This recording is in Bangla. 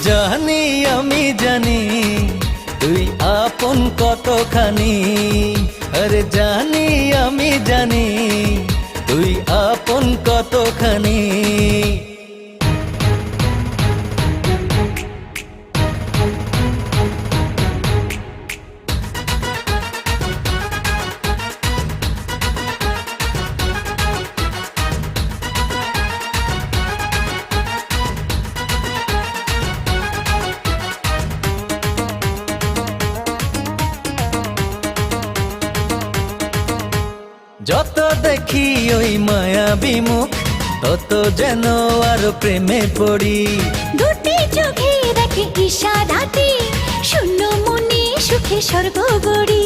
জানি আমি জানি তুই আপন কতখানি, আরে জানি আমি জানি তুই আপন কতখানি। যত দেখি ওই মায়াবী মুখ, তত যেন আরো প্রেমে পড়ি। দুটি চোখে দেখে ইশারাতে, শূন্য মনে সুখে স্বর্গ গড়ি।